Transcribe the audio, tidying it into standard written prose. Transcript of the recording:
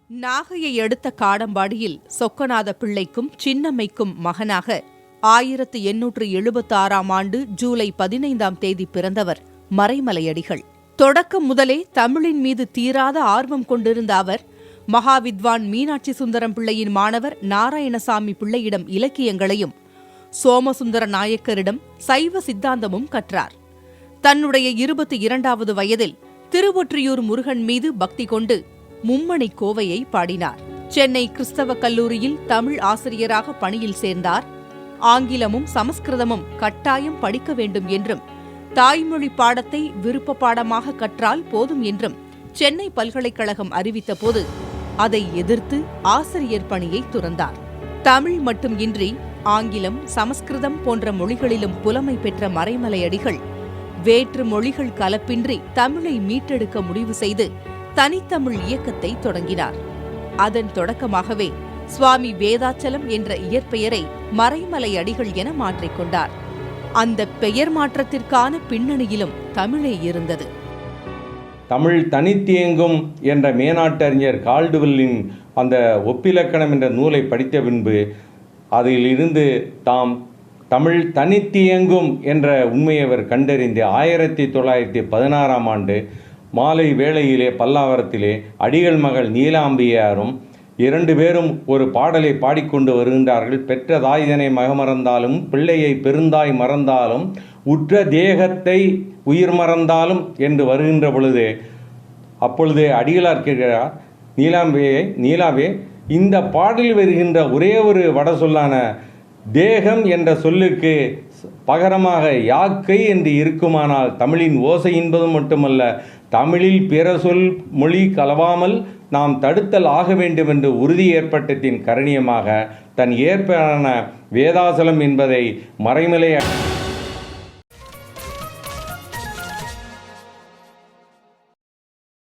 நாகையை அடுத்த காடம்பாடியில் சொக்கநாத பிள்ளைக்கும் சின்னம்மைக்கும் மகனாக 1876ஆம் ஆண்டு ஜூலை 15ஆம் தேதி பிறந்தவர் மறைமலையடிகள். தொடக்கம் முதலே தமிழின் மீது தீராத ஆர்வம் கொண்டிருந்த அவர் மகாவித்வான் மீனாட்சி சுந்தரம் பிள்ளையின் மாணவர் நாராயணசாமி பிள்ளையிடம் இலக்கியங்களையும் சோமசுந்தர நாயக்கரிடம் சைவ சித்தாந்தமும் கற்றார். தன்னுடைய 22வது வயதில் திருவொற்றியூர் முருகன் மீது பக்தி கொண்டு மும்மணி கோவையை பாடினார். சென்னை கிறிஸ்தவ கல்லூரியில் தமிழ் ஆசிரியராக பணியில் சேர்ந்தார். ஆங்கிலமும் சமஸ்கிருதமும் கட்டாயம் படிக்க வேண்டும் என்றும் தாய்மொழி பாடத்தை விருப்ப பாடமாக கற்றால் போதும் என்றும் சென்னை பல்கலைக்கழகம் அறிவித்தபோது அதை எதிர்த்து ஆசிரியர் பணியை துறந்தார். தமிழ் மட்டும் இன்றி ஆங்கிலம், சமஸ்கிருதம் போன்ற மொழிகளிலும் புலமை பெற்ற மறைமலையடிகள் வேற்று மொழிகள் கலப்பின்றி தமிழை மீட்டெடுக்க முடிவு செய்து தனித்தமிழ் இயக்கத்தை தொடங்கினார். அதன் தொடக்கமாகவே சுவாமி வேதாச்சலம் என்ற இயற்பெயரை மறைமலையடிகள் என மாற்றிக்கொண்டார். அந்த பெயர் மாற்றத்திற்கான பின்னணியிலும் தமிழே இருந்தது. தமிழ் தனித்தியங்கும் என்ற மேனாட்டறிஞர் கால்டுவெல்லின் அந்த ஒப்பிலக்கணம் என்ற நூலை படித்த பின்பு அதிலிருந்து தாம் தமிழ் தனித்தியங்கும் என்ற உண்மையை அவர் கண்டறிந்து 1916ஆம் ஆண்டு மாலை வேளையிலே பல்லாவரத்திலே அடிகள் மகள் நீலாம்பியாரும் 2 பேரும் ஒரு பாடலை பாடிக்கொண்டு வருகின்றார்கள். பெற்ற தாய்தனை மகமறந்தாலும் பிள்ளையை பெருந்தாய் மறந்தாலும் உற்ற தேகத்தை உயிர் மறந்தாலும் என்று வருகின்ற பொழுது அப்பொழுது அடிகளார் கேட்கிறார், நீலாவே இந்த பாடலில் வருகின்ற ஒரே ஒரு வட சொல்லான தேகம் என்ற சொல்லுக்கு பகரமாக யாக்கை என்று இருக்குமானால் தமிழின் ஓசை என்பது மட்டுமல்ல, தமிழில் பிற சொல் மொழி கலவாமல் நாம் தடுத்தல் ஆக வேண்டும் என்று உறுதி ஏற்பட்டதின் கரணியமாக தன் ஏற்பான வேதாசலம் என்பதை மறைமலை